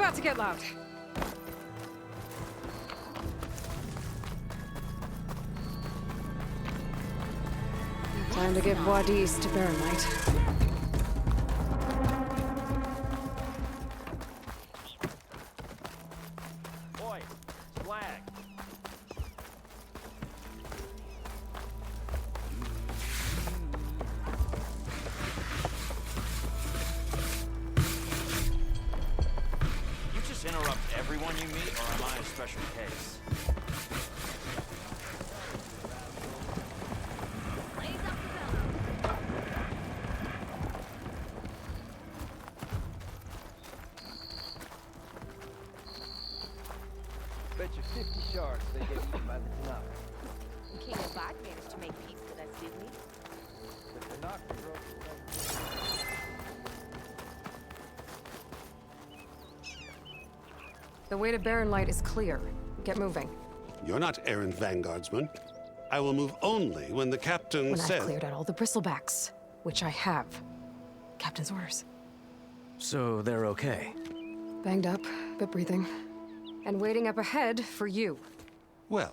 about to get loud. Time to give Wadis to Baron Knight. Boy, flag. You just interrupt everyone you meet, or am I a special case? Bet you 50 sharks they get eaten by the snout. King of Bog managed to make peace with us, didn't he? But they're not for broken. The way to Baron Light is clear. Get moving. You're not errant vanguardsman. I will move only when the captain When says... I've cleared out all the bristlebacks, which I have. Captain's orders. So they're okay? Banged up, but breathing. And waiting up ahead for you. Well,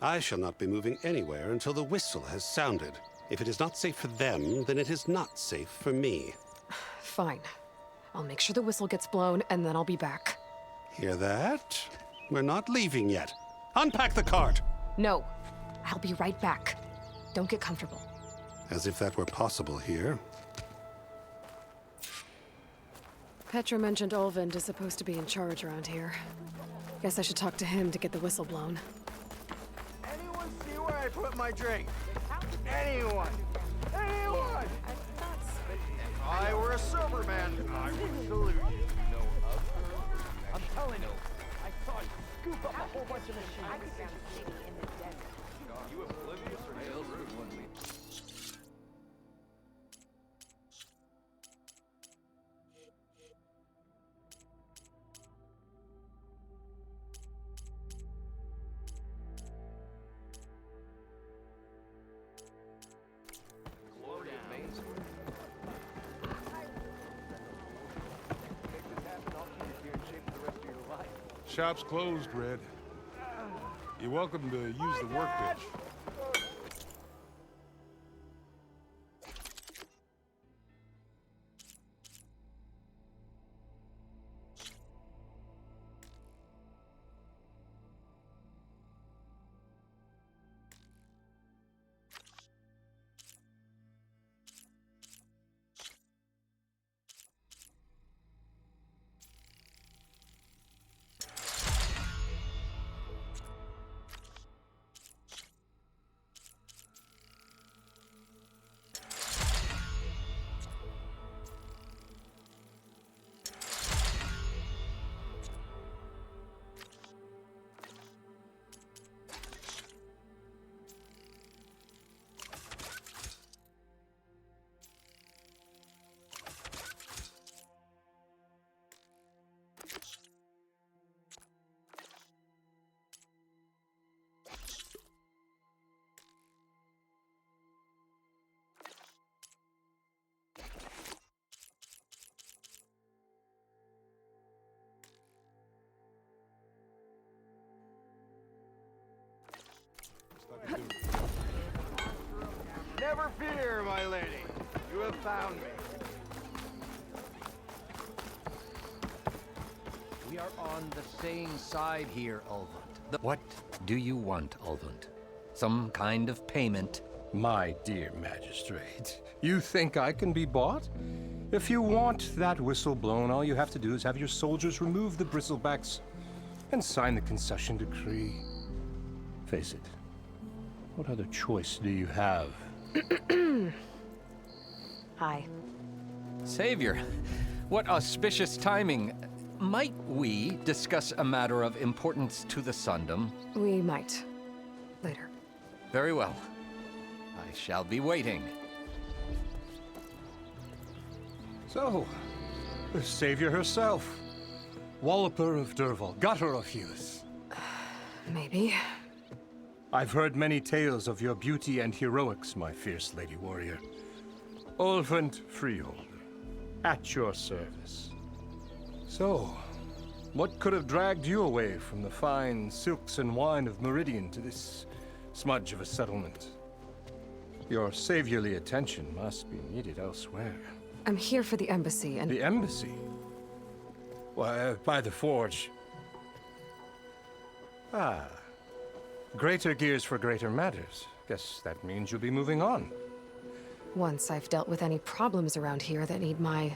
I shall not be moving anywhere until the whistle has sounded. If it is not safe for them, then it is not safe for me. Fine. I'll make sure the whistle gets blown, and then I'll be back. Hear that? We're not leaving yet. Unpack the cart! No. I'll be right back. Don't get comfortable. As if that were possible here. Petra mentioned Olvind is supposed to be in charge around here. Guess I should talk to him to get the whistle blown. Anyone see where I put my drink? Anyone? Anyone? If I were a sober man, I would salute you. I'm telling you, I saw you scoop up a whole bunch of machines. I found a city in the desert. You oblivious or hail rude one? Shop's closed, Red. You're welcome to use the workbench. Never fear, my lady. You have found me. We are on the same side here, Ulvund. What do you want, Ulvund? Some kind of payment? My dear magistrate, you think I can be bought? If you want that whistle blown, all you have to do is have your soldiers remove the bristlebacks and sign the concession decree. Face it, what other choice do you have? Hi. Savior, what auspicious timing. Might we discuss a matter of importance to the Sundom? We might. Later. Very well. I shall be waiting. So, the savior herself. Walloper of Derval, gutter of youth. Maybe. I've heard many tales of your beauty and heroics, my fierce lady warrior. Ulvund Freeholder, at your service. So, What could have dragged you away from the fine silks and wine of Meridian to this smudge of a settlement? Your saviorly attention must be needed elsewhere. I'm here for the embassy and... The embassy? Why, by the forge. Ah. Greater gears for greater matters. Guess that means you'll be moving on. Once I've dealt with any problems around here that need my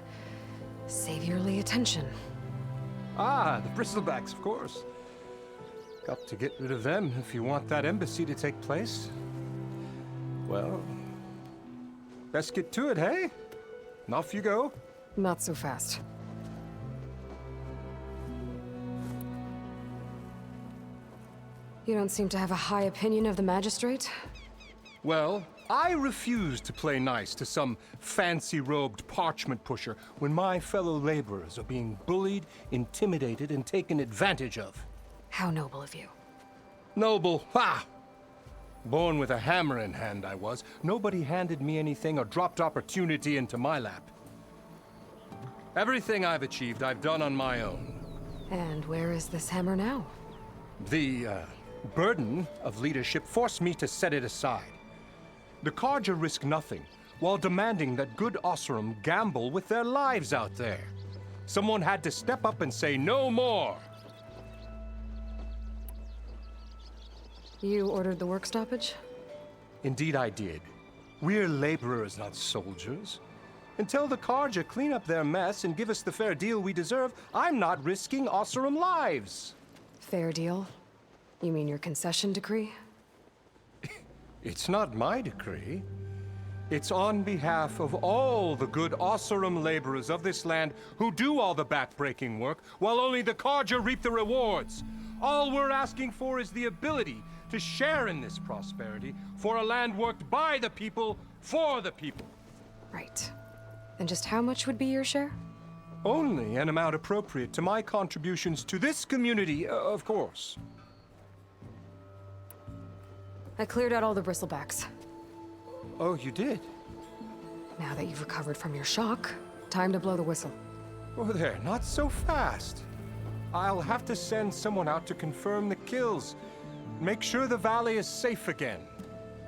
saviorly attention. Ah, the bristlebacks, of course. Got to get rid of them if you want that embassy to take place. Well, best get to it, hey? And off you go. Not so fast. You don't seem to have a high opinion of the magistrate? Well, I refuse to play nice to some fancy-robed parchment pusher when my fellow laborers are being bullied, intimidated, and taken advantage of. How noble of you. Noble, ha! Born with a hammer in hand, I was. Nobody handed me anything or dropped opportunity into my lap. Everything I've achieved, I've done on my own. And where is this hammer now? The, burden of leadership forced me to set it aside. The Carja risk nothing, while demanding that good Osseram gamble with their lives out there. Someone had to step up and say no more. You ordered the work stoppage? Indeed I did. We're laborers, not soldiers. Until the Carja clean up their mess and give us the fair deal we deserve, I'm not risking Osseram lives. Fair deal? You mean your concession decree? It's not my decree. It's on behalf of all the good Osseram laborers of this land who do all the back-breaking work, while only the Carja reap the rewards. All we're asking for is the ability to share in this prosperity for a land worked by the people, for the people. Right. And just how much would be your share? Only an amount appropriate to my contributions to this community, of course. I cleared out all the bristlebacks. Oh, you did? Now that you've recovered from your shock, time to blow the whistle. Oh, there, not so fast. I'll have to send someone out to confirm the kills. Make sure the valley is safe again.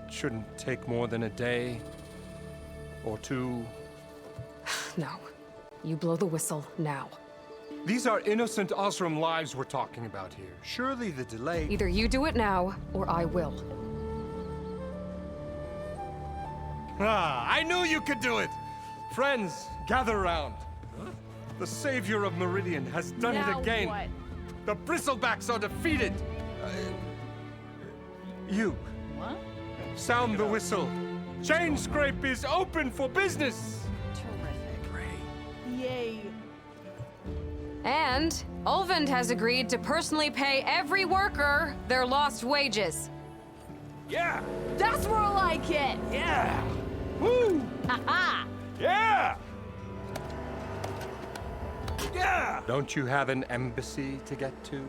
It shouldn't take more than a day or two. No. You blow the whistle now. These are innocent Osram lives we're talking about here. Surely the delay... Either you do it now, or I will. Ah, I knew you could do it! Friends, gather around. The savior of Meridian has done Now it again. what? The bristlebacks are defeated. You. What? Sound the whistle. Chain Scrape is open for business. Terrific. Yay. And Ulvund has agreed to personally pay every worker their lost wages. Yeah! That's more like it. Yeah! Woo! Ha Yeah! Yeah! Don't you have an embassy to get to?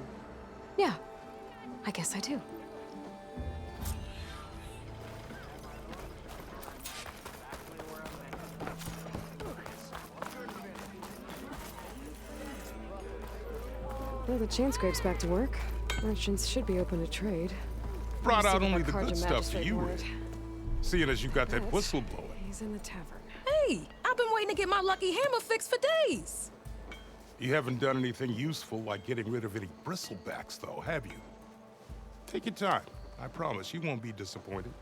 Yeah, I guess I do. Well, the chain scrape's back to work. Merchants should be open to trade. Brought Let's see out what only that the Carja good stuff to magistrate you, wanted. Red. Seeing as you got that Yes. whistle blowing. He's in the tavern. Hey, I've been waiting to get my lucky hammer fixed for days. You haven't done anything useful like getting rid of any bristlebacks, though, have you? Take your time. I promise you won't be disappointed.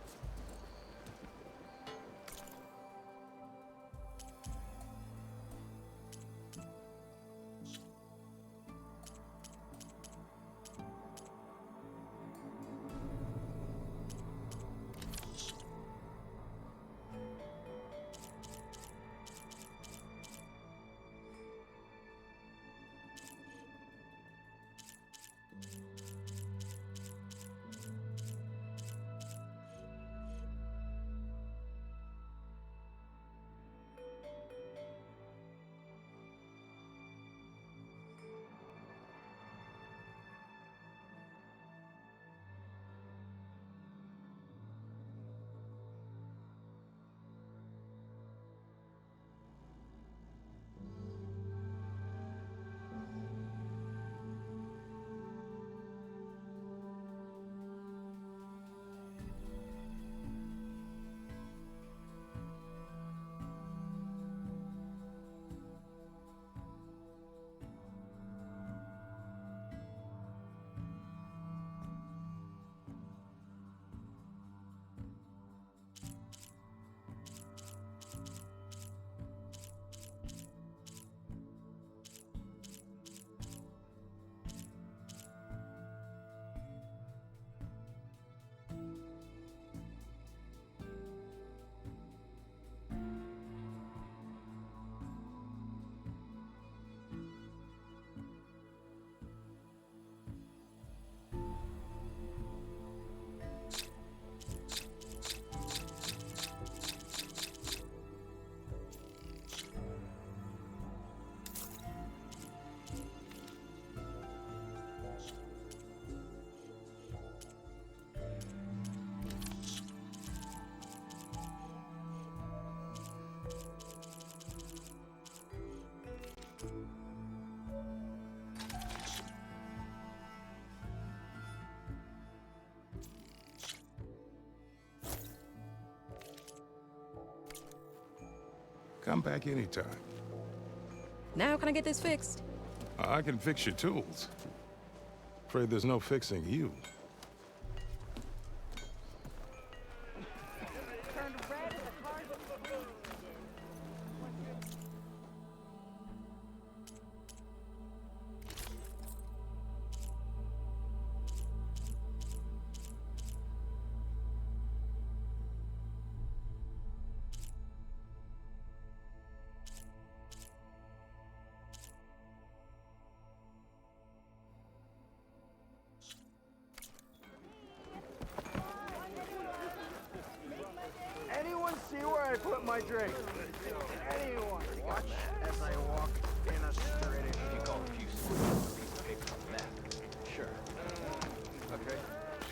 Come back anytime. Now can I get this fixed? I can fix your tools. Afraid there's no fixing you. Anyone see where I put my drink? Anyone? Watch as I walk in a straight. You call a few swords a piece of paper on that. Sure. Okay.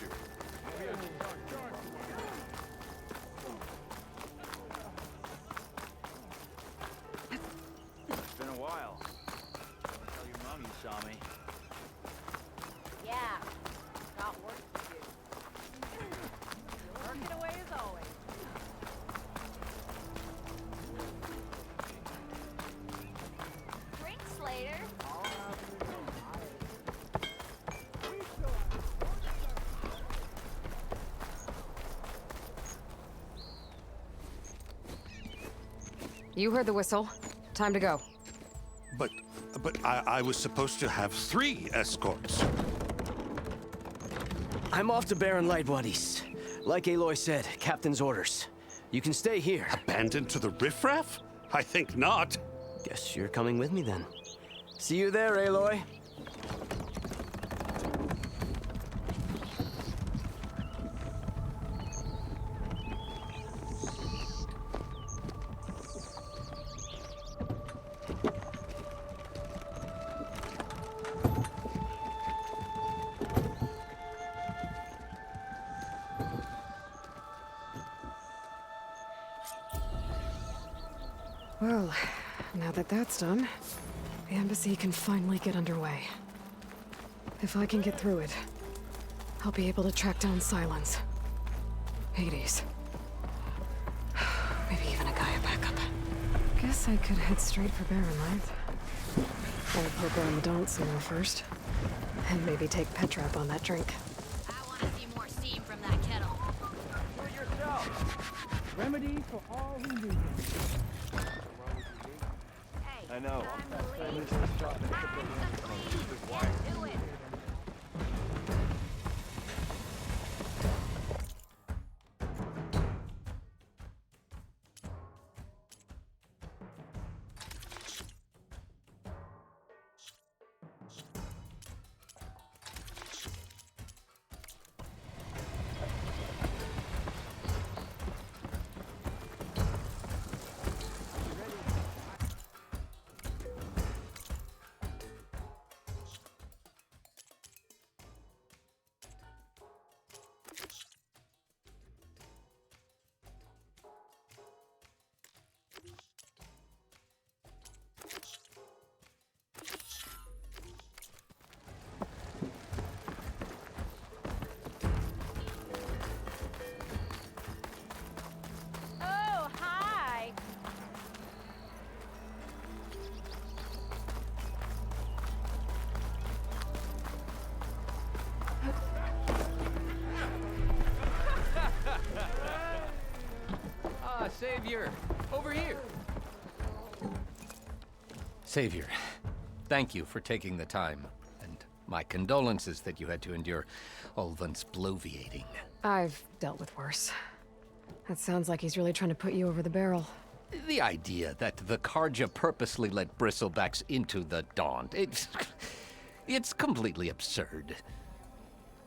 Sure. It's been a while. Tell your mom you saw me. Yeah. Got work to do. Working away as always. Drinks later. You heard the whistle. Time to go. But I was supposed to have 3 escorts. I'm off to Barren Light, buddies. Like Aloy said, Captain's orders. You can stay here. Abandoned to the riffraff? I think not. Guess you're coming with me then. See you there, Aloy. Well, now that that's done, the embassy can finally get underway. If I can get through it, I'll be able to track down Silence. Hades. Maybe even a Gaia backup. Guess I could head straight for Barren Light. Or poke around the Daunt somewhere first. And maybe take Petra up on that drink. I want to see more steam from that kettle. Do it yourself. Remedy for all who need it. Hey, I know. time to leave. Time to leave. Get to it. Oh, hi. Ah, Savior! Over here! Savior, thank you for taking the time, and my condolences that you had to endure Ulvin's bloviating. I've dealt with worse. That sounds like he's really trying to put you over the barrel. The idea that the Karja purposely let bristlebacks into the Daunt, it's completely absurd.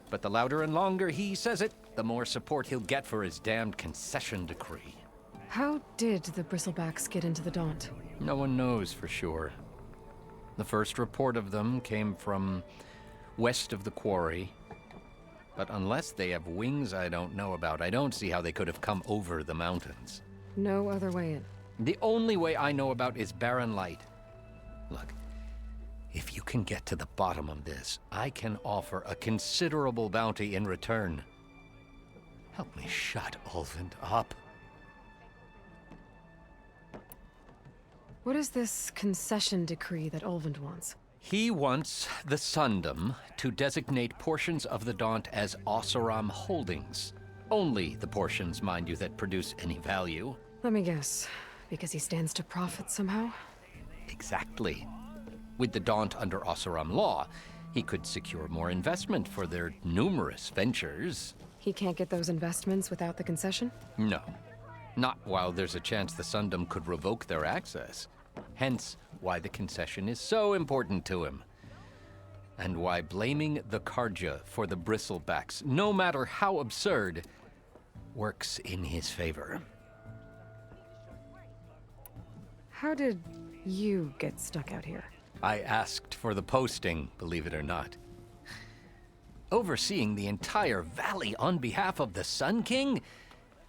But the louder and longer he says it, the more support he'll get for his damned concession decree. How did the bristlebacks get into the Daunt? No one knows for sure. The first report of them came from west of the quarry. But unless they have wings I don't know about, I don't see how they could have come over the mountains. No other way in. The only way I know about is Barren Light. Look, if you can get to the bottom of this, I can offer a considerable bounty in return. Help me shut Ulvin up. What is this concession decree that Ulvund wants? He wants the Sundom to designate portions of the Daunt as Oseram holdings. Only the portions, mind you, that produce any value. Let me guess. Because he stands to profit somehow? Exactly. With the Daunt under Oseram law, he could secure more investment for their numerous ventures. He can't get those investments without the concession? No. Not while there's a chance the Sundom could revoke their access. Hence, why the concession is so important to him. And why blaming the Karja for the bristlebacks, no matter how absurd, works in his favor. How did you get stuck out here? I asked for the posting, believe it or not. Overseeing the entire valley on behalf of the Sun King?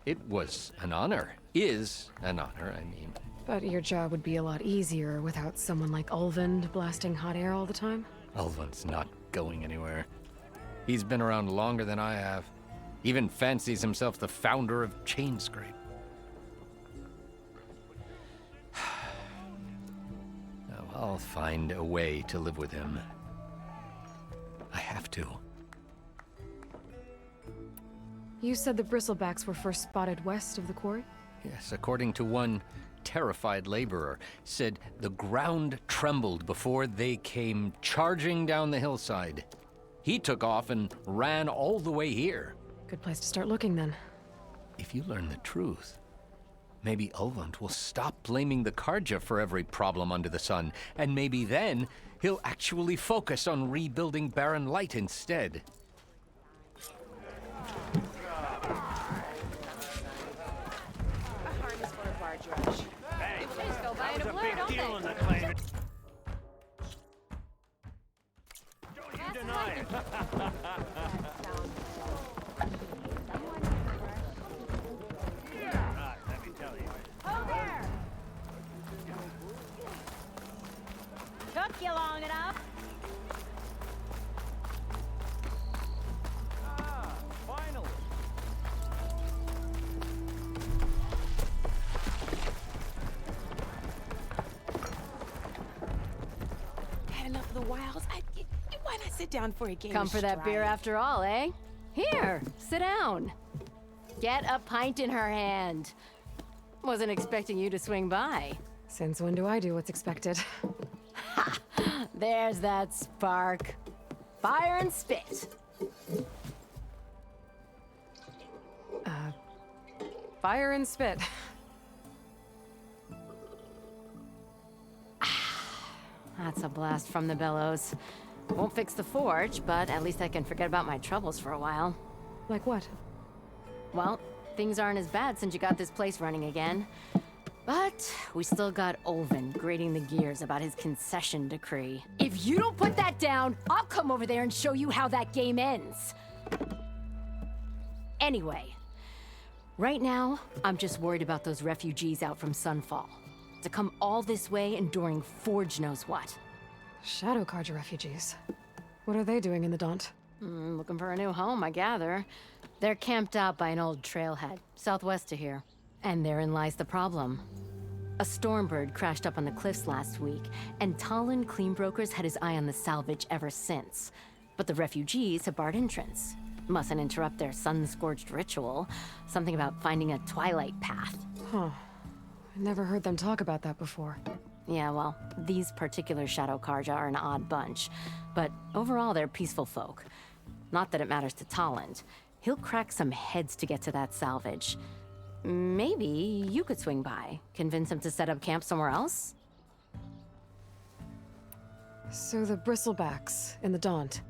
It was an honor. Is an honor, I mean. But your job would be a lot easier without someone like Ulvund blasting hot air all the time? Ulvund's not going anywhere. He's been around longer than I have. Even fancies himself the founder of Chainscrape. Now, I'll find a way to live with him. I have to. You said the bristlebacks were first spotted west of the quarry? Yes, according to one terrified laborer, said the ground trembled before they came charging down the hillside. He took off and ran all the way here. Good place to start looking, then. If you learn the truth, maybe Ulvund will stop blaming the Karja for every problem under the sun, and maybe then he'll actually focus on rebuilding Barren Light instead. Took you long enough. Finally. Had enough of the wilds. Why not sit down for a game? Come for that beer after all, eh? Here, sit down. Get a pint in her hand. Wasn't expecting you to swing by. Since when do I do what's expected? Ha! There's that spark. Fire and spit. Fire and spit. That's a blast from the bellows. Won't fix the forge, but at least I can forget about my troubles for a while. Like what? Well, things aren't as bad since you got this place running again. But we still got Ulvund grating the gears about his concession decree. If you don't put that down, I'll come over there and show you how that game ends. Anyway, right now, I'm just worried about those refugees out from Sunfall. To come all this way enduring Forge knows what. Shadow Karja refugees. What are they doing in the Daunt? Looking for a new home, I gather. They're camped out by an old trailhead, southwest of here. And therein lies the problem. A Stormbird crashed up on the cliffs last week, and Talon Cleanbrokers had his eye on the salvage ever since. But the refugees have barred entrance. Mustn't interrupt their sun-scorched ritual. Something about finding a twilight path. Huh. I never heard them talk about that before. Yeah, well, these particular Shadow Karja are an odd bunch. But overall, they're peaceful folk. Not that it matters to Talon. He'll crack some heads to get to that salvage. Maybe you could swing by, convince him to set up camp somewhere else? So the bristlebacks in the Daunt.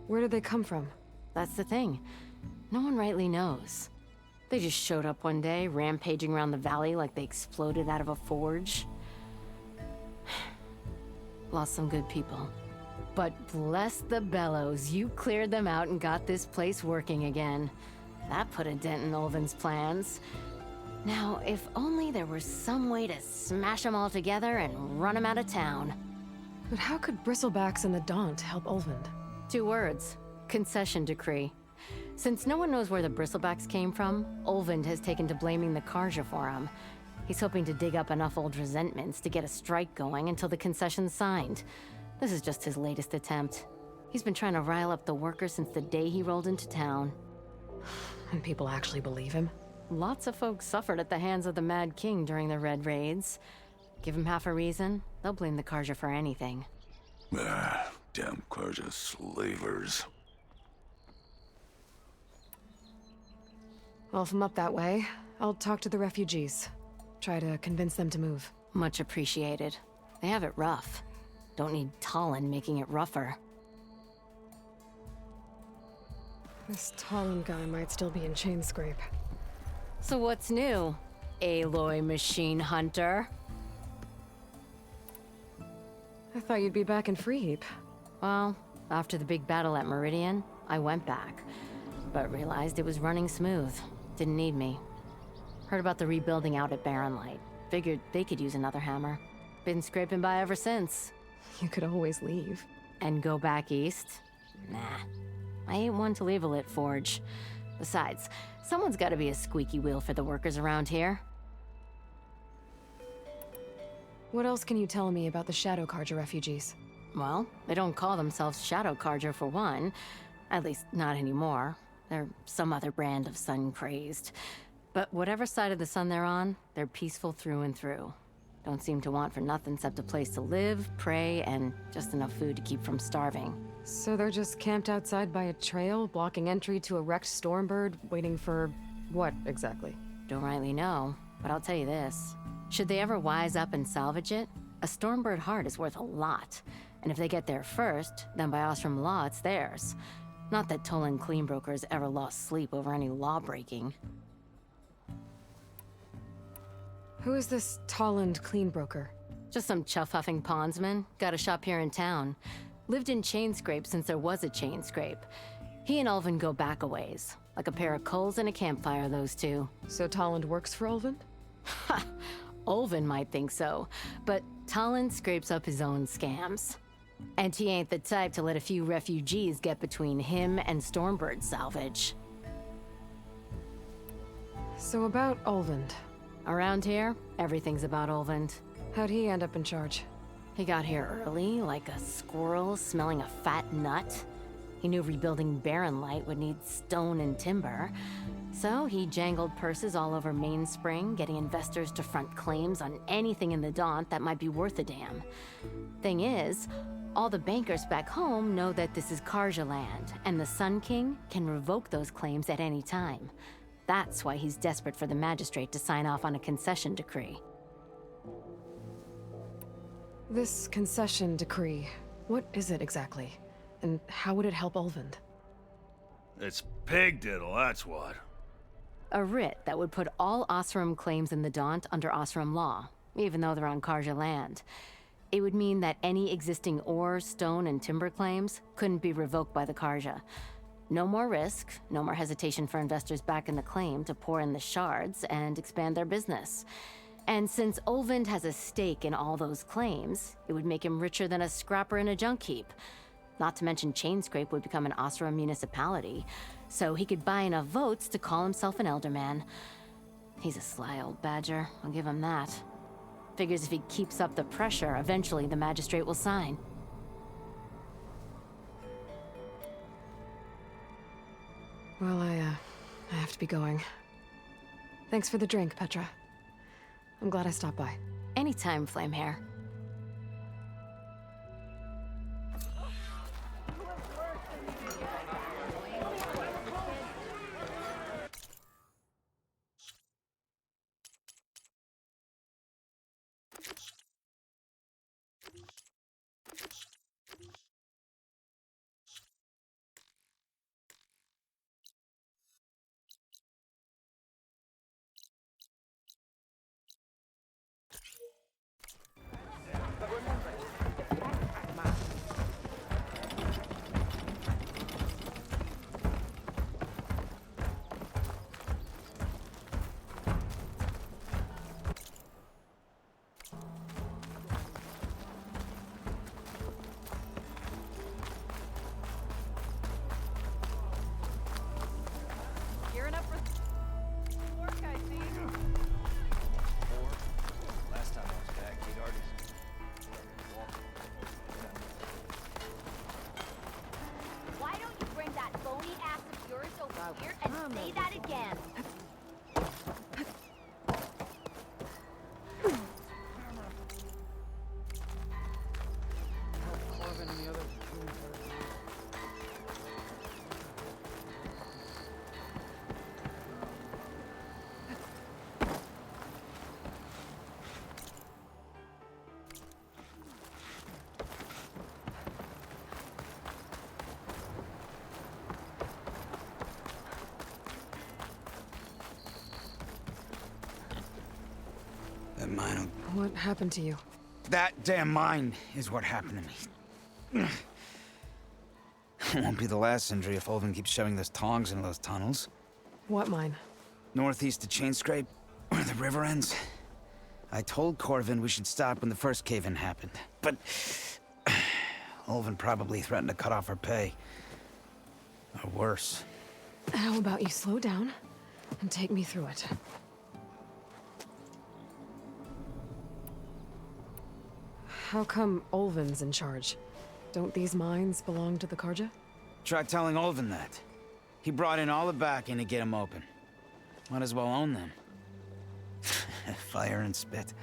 Where did they come from? That's the thing. No one rightly knows. They just showed up one day, rampaging around the valley like they exploded out of a forge. Lost some good people. But bless the bellows, you cleared them out and got this place working again. That put a dent in Ulvund's plans. Now, if only there were some way to smash them all together and run them out of town. But how could bristlebacks in the Daunt help Ulvund? 2 words. Concession decree. Since no one knows where the bristlebacks came from, Olvind has taken to blaming the Karja for them. He's hoping to dig up enough old resentments to get a strike going until the concession's signed. This is just his latest attempt. He's been trying to rile up the workers since the day he rolled into town. And people actually believe him? Lots of folks suffered at the hands of the Mad King during the Red Raids. Give him half a reason, they'll blame the Karja for anything. Damn Karja slavers. Well, if I'm up that way, I'll talk to the refugees. Try to convince them to move. Much appreciated. They have it rough. Don't need Talon making it rougher. This Talon guy might still be in Chainscrape. So what's new, Aloy Machine Hunter? I thought you'd be back in Freeheap. Well, after the big battle at Meridian, I went back. But realized it was running smooth. Didn't need me. Heard about the rebuilding out at Barren Light. Figured they could use another hammer. Been scraping by ever since. You could always leave. And go back east? Nah. I ain't one to leave a lit forge. Besides, someone's gotta be a squeaky wheel for the workers around here. What else can you tell me about the Shadow Karja refugees? Well, they don't call themselves Shadow Karja for one. At least, not anymore. They're some other brand of sun-crazed. But whatever side of the sun they're on, they're peaceful through and through. Don't seem to want for nothing except a place to live, pray, and just enough food to keep from starving. So they're just camped outside by a trail, blocking entry to a wrecked Stormbird, waiting for what, exactly? Don't rightly know, but I'll tell you this. Should they ever wise up and salvage it, a Stormbird heart is worth a lot. And if they get there first, then by Ostrom law, it's theirs. Not that Tolan Cleanbrokers ever lost sleep over any law breaking. Who is this Tolland Cleanbroker? Just some chuff-huffing pondsman. Got a shop here in town. Lived in Chainscrape since there was a Chainscrape. He and Ulvin go back a ways. Like a pair of coals and a campfire, those two. So Tolland works for Ulvin? Ha! Ulvin might think so, but Tolland scrapes up his own scams. And he ain't the type to let a few refugees get between him and Stormbird salvage. So about Ulvin. Around here, everything's about Ulvin. How'd he end up in charge? He got here early, like a squirrel smelling a fat nut. He knew rebuilding Barren Light would need stone and timber. So he jangled purses all over Mainspring, getting investors to front claims on anything in the Daunt that might be worth a damn. Thing is, all the bankers back home know that this is Karja land, and the Sun King can revoke those claims at any time. That's why he's desperate for the magistrate to sign off on a concession decree. This concession decree, what is it exactly? And how would it help Ulvin? It's pig diddle, that's what. A writ that would put all Osram claims in the Daunt under Osram law, even though they're on Karja land. It would mean that any existing ore, stone, and timber claims couldn't be revoked by the Karja. No more risk, no more hesitation for investors back in the claim to pour in the shards and expand their business. And since Ulvin has a stake in all those claims, it would make him richer than a scrapper in a junk heap. Not to mention Chainscrape would become an Osram municipality, so he could buy enough votes to call himself an elderman. He's a sly old badger, I'll give him that. Figures if he keeps up the pressure, eventually the magistrate will sign. Well, I have to be going. Thanks for the drink, Petra. I'm glad I stopped by. Anytime, Flamehair. That mine... What happened to you? That damn mine is what happened to me. It won't be the last injury if Olvin keeps shoving those tongs into those tunnels. What mine? Northeast of Chainscrape, where the river ends. I told Corvin we should stop when the first cave-in happened, but... Olvin probably threatened to cut off our pay. Or worse. How about you slow down and take me through it? How come Olvin's in charge? Don't these mines belong to the Karja? Try telling Olvin that. He brought in all the backing to get them open. Might as well own them. Fire and spit.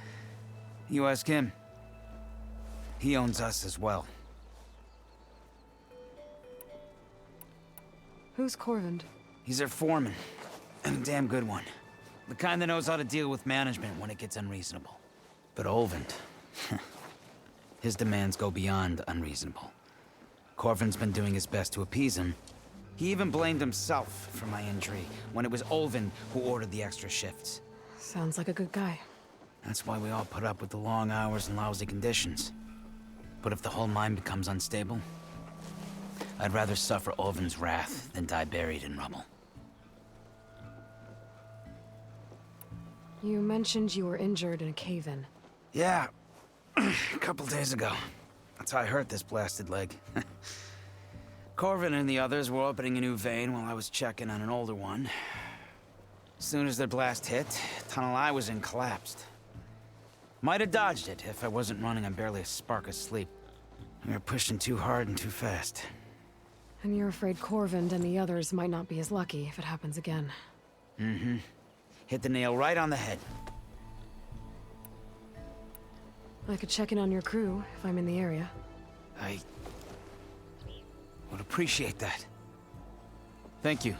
You ask him. He owns us as well. Who's Corvin? He's their foreman. And a damn good one. The kind that knows how to deal with management when it gets unreasonable. But Olvin... his demands go beyond unreasonable. Corvin's been doing his best to appease him. He even blamed himself for my injury, when it was Olvin who ordered the extra shifts. Sounds like a good guy. That's why we all put up with the long hours and lousy conditions. But if the whole mine becomes unstable, I'd rather suffer Olvin's wrath than die buried in rubble. You mentioned you were injured in a cave-in. Yeah, a couple days ago. That's how I hurt this blasted leg. Corvin and the others were opening a new vein while I was checking on an older one. As soon as their blast hit, the tunnel I was in collapsed. Might have dodged it if I wasn't running on barely a spark of sleep. We were pushing too hard and too fast. And you're afraid Corvin and the others might not be as lucky if it happens again. Mm-hmm. Hit the nail right on the head. I could check in on your crew if I'm in the area. I would appreciate that. Thank you.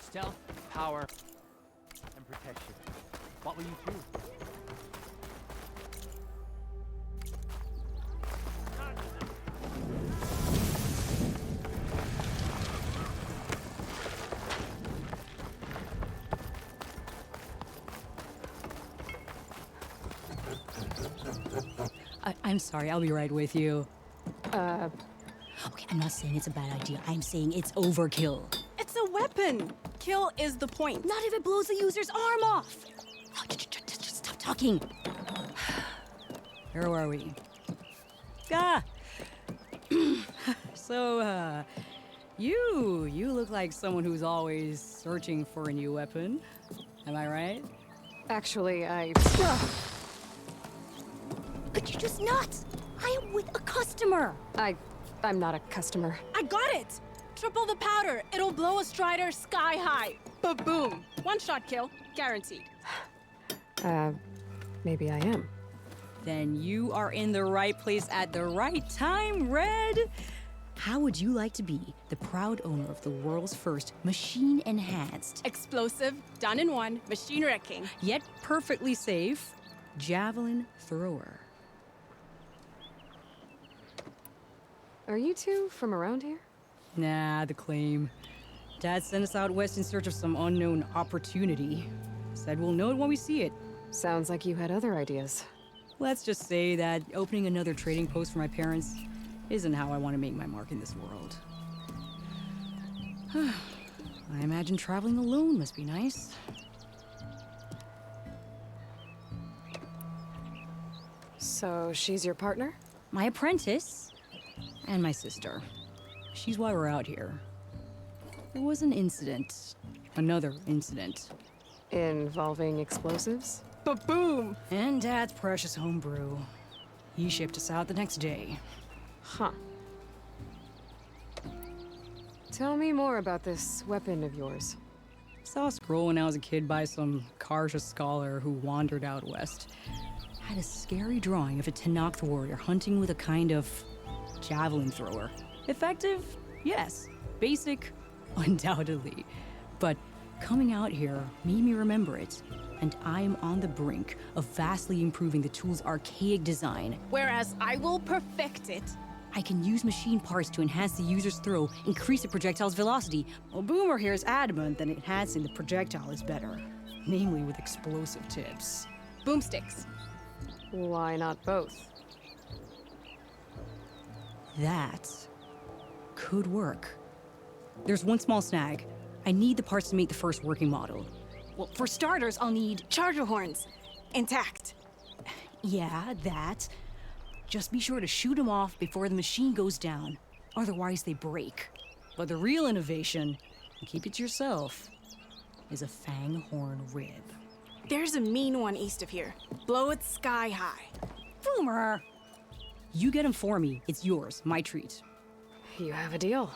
Stealth, power, and protection. What will you choose? I'm sorry, I'll be right with you. Okay, I'm not saying it's a bad idea. I'm saying it's overkill. It's a weapon. Kill is the point. Not if it blows the user's arm off. Oh, just stop talking. Where are we? So, you look like someone who's always searching for a new weapon. Am I right? Actually, Could you just not? I am with a customer. I'm not a customer. I got it. Triple the powder. It'll blow a Strider sky high. Ba-boom. One-shot kill. Guaranteed. Maybe I am. Then you are in the right place at the right time, Red. How would you like to be the proud owner of the world's first machine-enhanced, explosive, done in one, machine wrecking, yet perfectly safe, javelin thrower? Are you two from around here? Nah, the claim. Dad sent us out west in search of some unknown opportunity. Said we'll know it when we see it. Sounds like you had other ideas. Let's just say that opening another trading post for my parents isn't how I want to make my mark in this world. I imagine traveling alone must be nice. So she's your partner? My apprentice and my sister. She's why we're out here. There was an incident. Another incident. Involving explosives? Ba-boom! And Dad's precious homebrew. He shipped us out the next day. Huh. Tell me more about this weapon of yours. Saw a scroll when I was a kid by some Karja scholar who wandered out west. Had a scary drawing of a Tenakth warrior hunting with a kind of javelin thrower. Effective? Yes. Basic? Undoubtedly. But coming out here made me remember it, and I am on the brink of vastly improving the tool's archaic design. Whereas I will perfect it. I can use machine parts to enhance the user's throw, increase the projectile's velocity. Well, Boomer here is adamant that enhancing the projectile is better. Namely with explosive tips. Boomsticks. Why not both? That could work. There's one small snag. I need the parts to make the first working model. Well, for starters, I'll need charger horns. Intact. Yeah, that. Just be sure to shoot them off before the machine goes down. Otherwise, they break. But the real innovation, and keep it to yourself, is a fang horn rib. There's a mean one east of here. Blow it sky high. Boomer! You get him for me. It's yours. My treat. You have a deal.